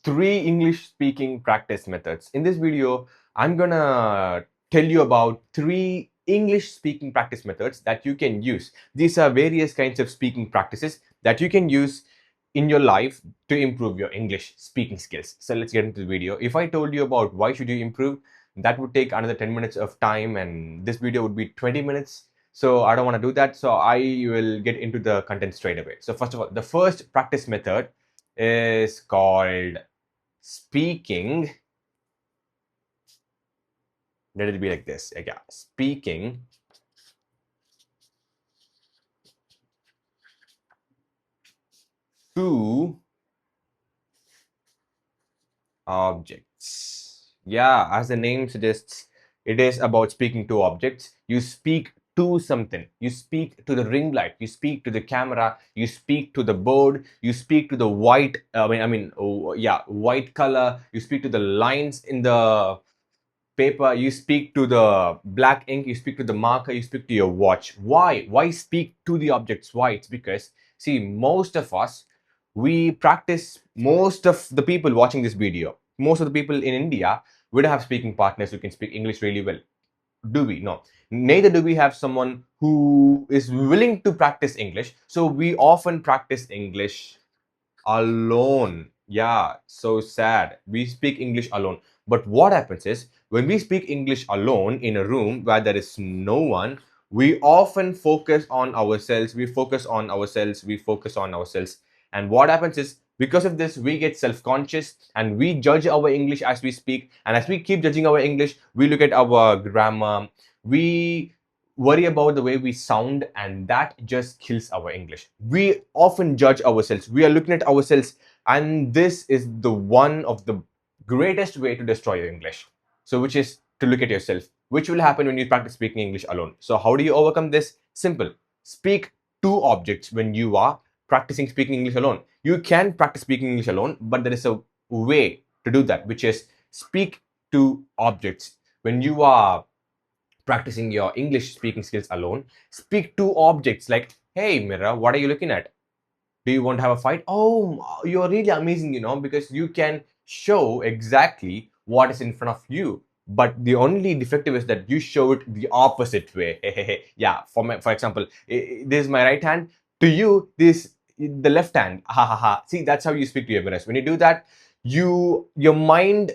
3 English speaking practice methods. In this video, I'm gonna tell you about 3 English speaking practice methods that you can use. These are various kinds of speaking practices that you can use in your life to improve your English speaking skills. So let's get into the video. If I told you about why should you improve, that would take another 10 minutes of time, and this video would be 20 minutes. So I don't want to do that. So I will get into the content straight away. So first of all, the first practice method is called speaking. Let it be like this. Yeah, speaking to objects. Yeah, as the name suggests, it is about speaking to objects. You speak to something. You speak to the ring light. You speak to the camera. You speak to the board. You speak to the white. White color. You speak to the lines in the paper. You speak to the black ink. You speak to the marker. You speak to your watch. Why speak to the objects? Why? It's because, see, most of us, we practice, most of the people watching this video, most of the people in India, we don't have speaking partners who can speak English really well. Do we? No. Neither do we have someone who is willing to practice English. So we often practice English alone. Yeah, so sad. We speak English alone. But what happens is, when we speak English alone in a room where there is no one, we often focus on ourselves. We focus on ourselves. We focus on ourselves. And what happens is, because of this, we get self-conscious and we judge our English as we speak. And as we keep judging our English, we look at our grammar. We worry about the way we sound, and that just kills our English. We often judge ourselves. We are looking at ourselves, and this is the one of the greatest way to destroy your English. So which is to look at yourself, which will happen when you practice speaking English alone. So how do you overcome this? Simple. Speak to objects when you are practicing speaking English alone. You can practice speaking English alone, but there is a way to do that, which is speak to objects. When you are practicing your English speaking skills alone, speak to objects like, hey mirror, what are you looking at? Do you want to have a fight? Oh, you're really amazing, because you can show exactly what is in front of you. But the only defective is that you show it the opposite way. Yeah, for example, this is my right hand. To you, this the left hand. Ha ha ha. See, that's how you speak to your mirrors. When you do that, your mind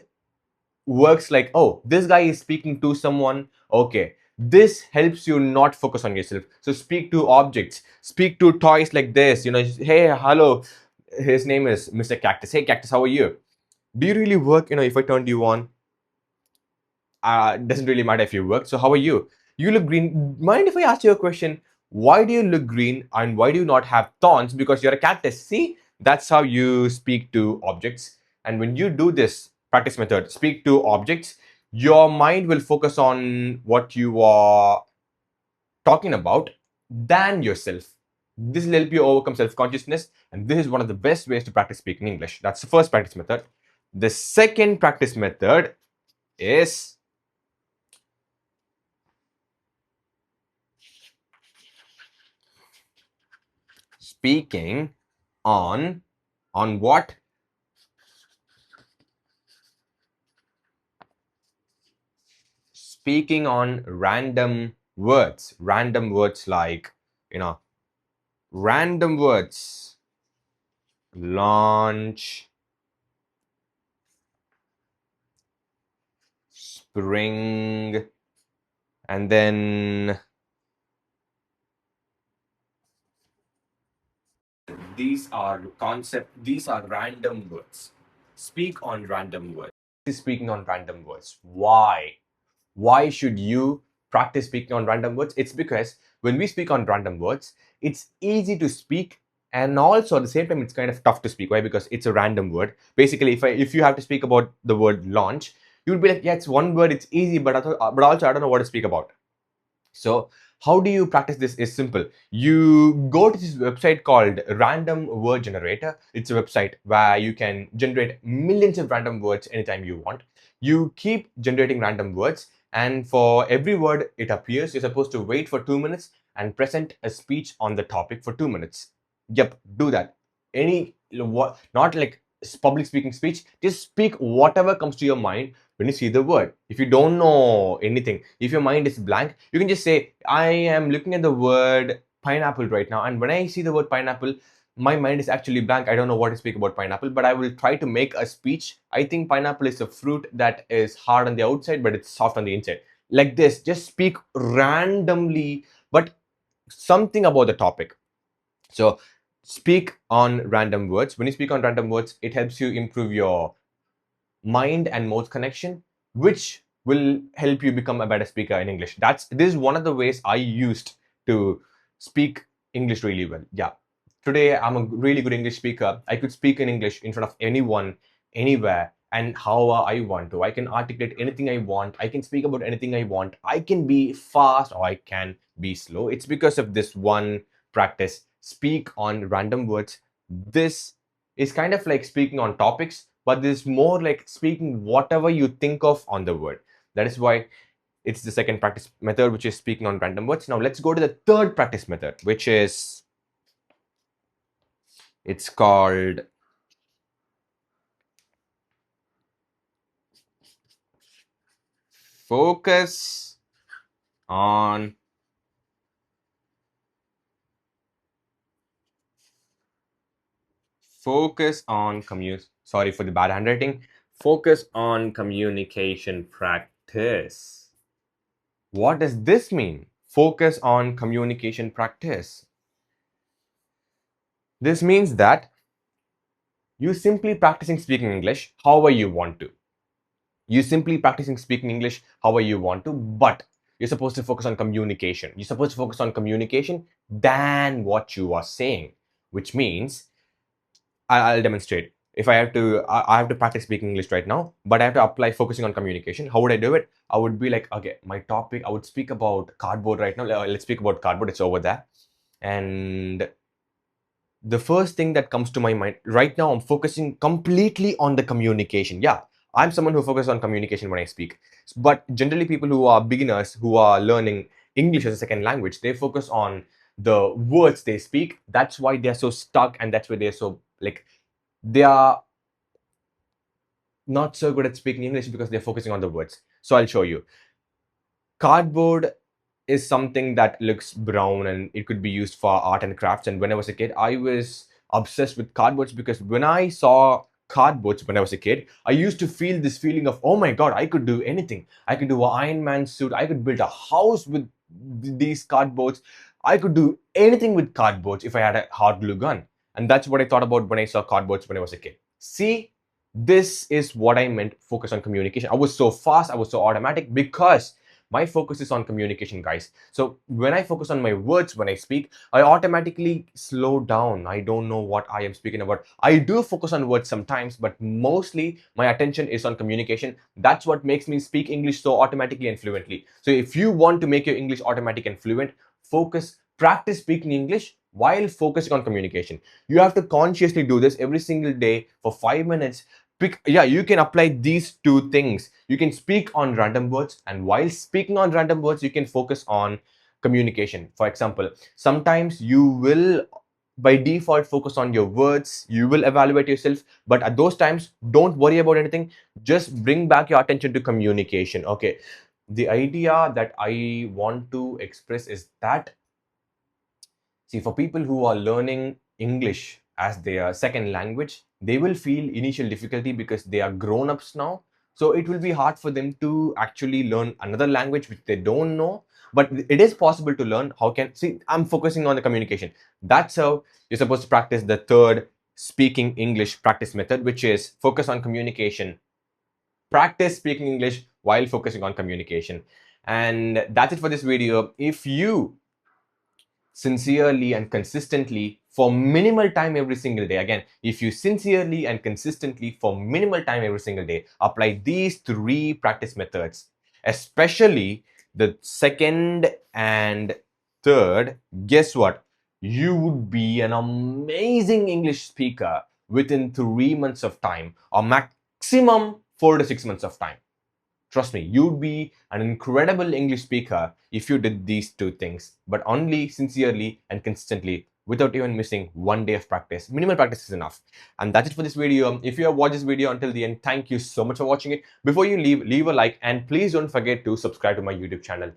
works like, oh, this guy is speaking to someone. Okay, this helps you not focus on yourself. So speak to objects, speak to toys like this, hey, hello, his name is Mr. Cactus. Hey Cactus, how are you? Do you really work? If I turned you on, doesn't really matter if you work. So how are you? You look green. Mind if I ask you a question? Why do you look green and why do you not have thorns? Because you're a cactus. See, that's how you speak to objects. And when you do this practice method, speak to objects, your mind will focus on what you are talking about than yourself. This will help you overcome self-consciousness, and this is one of the best ways to practice speaking English. That's the first practice method. The second practice method is speaking on what? Speaking on random words like, random words, launch, spring, and then these are random words. Speak on random words. Speaking on random words. Why should you practice speaking on random words? It's because when we speak on random words, it's easy to speak, and also at the same time it's kind of tough to speak. Why? Because it's a random word. Basically, if you have to speak about the word launch, you would be like, yeah, it's one word, it's easy, but also I don't know what to speak about. So how do you practice this? Is simple. You go to this website called Random Word Generator. It's a website where you can generate millions of random words anytime you want. You keep generating random words, and for every word it appears, you're supposed to wait for 2 minutes and present a speech on the topic for 2 minutes. Yep, do that. Not like public speaking speech, just speak whatever comes to your mind when you see the word. If you don't know anything, if your mind is blank, you can just say, I am looking at the word pineapple right now, and when I see the word pineapple, my mind is actually blank. I don't know what to speak about pineapple, but I will try to make a speech. I think pineapple is a fruit that is hard on the outside, but it's soft on the inside. Like this, just speak randomly, but something about the topic. So speak on random words. When you speak on random words, it helps you improve your mind and mouth connection, which will help you become a better speaker in English. This is one of the ways I used to speak English really well. Yeah. Today I'm a really good English speaker. I could speak in English in front of anyone, anywhere, and however I want to. I can articulate anything I want. I can speak about anything I want. I can be fast or I can be slow. It's because of this one practice. Speak on random words. This is kind of like speaking on topics, but this is more like speaking whatever you think of on the word. That is why it's the second practice method, which is speaking on random words. Now let's go to the third practice method, which is, it's called focus on sorry for the bad handwriting. Focus on communication practice. What does this mean? Focus on communication practice. This means that you simply practicing speaking English however you want to. You simply practicing speaking English however you want to, but you're supposed to focus on communication. You're supposed to focus on communication than what you are saying, which means I'll demonstrate. If I have to practice speaking English right now, but I have to apply focusing on communication. How would I do it? I would be like, okay, my topic, I would speak about cardboard right now. Let's speak about cardboard. It's over there. And the first thing that comes to my mind right now, I'm focusing completely on the communication. Yeah, I'm someone who focuses on communication when I speak. But generally, people who are beginners, who are learning English as a second language, they focus on the words they speak. That's why they're so stuck, and that's why they're so like, they are not so good at speaking English because they're focusing on the words. So I'll show you. Cardboard is something that looks brown and it could be used for art and crafts. And when I was a kid, I was obsessed with cardboards because when I saw cardboards when I was a kid, I used to feel this feeling of, oh my God, I could do anything. I could do an Iron Man suit. I could build a house with these cardboards. I could do anything with cardboards if I had a hard glue gun. And that's what I thought about when I saw cardboards when I was a kid. See, this is what I meant focus on communication. I was so fast, I was so automatic because my focus is on communication, guys. So when I focus on my words, when I speak, I automatically slow down. I don't know what I am speaking about. I do focus on words sometimes, but mostly my attention is on communication. That's what makes me speak English so automatically and fluently. So if you want to make your English automatic and fluent, practice speaking English while focusing on communication. You have to consciously do this every single day for 5 minutes. You can apply these two things. You can speak on random words, and while speaking on random words, you can focus on communication. For example, sometimes you will by default focus on your words, you will evaluate yourself, but at those times don't worry about anything, just bring back your attention to communication. Okay, the idea that I want to express is that, see, for people who are learning English as their second language, they will feel initial difficulty because they are grown-ups now. So it will be hard for them to actually learn another language which they don't know. But it is possible to learn. See, I'm focusing on the communication. That's how you're supposed to practice the third speaking English practice method, which is focus on communication. Practice speaking English while focusing on communication. And that's it for this video. If you sincerely and consistently for minimal time every single day. Again, if you sincerely and consistently for minimal time every single day apply these three practice methods, especially the second and third, guess what? You would be an amazing English speaker within 3 months of time, or maximum 4 to 6 months of time. Trust me, you'd be an incredible English speaker if you did these two things, but only sincerely and consistently without even missing one day of practice. Minimal practice is enough. And that's it for this video. If you have watched this video until the end, thank you so much for watching it. Before you leave a like, and please don't forget to subscribe to my YouTube channel.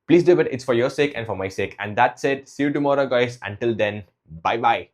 Please do it. It's for your sake and for my sake. And that's it. See you tomorrow, guys. Until then, bye bye.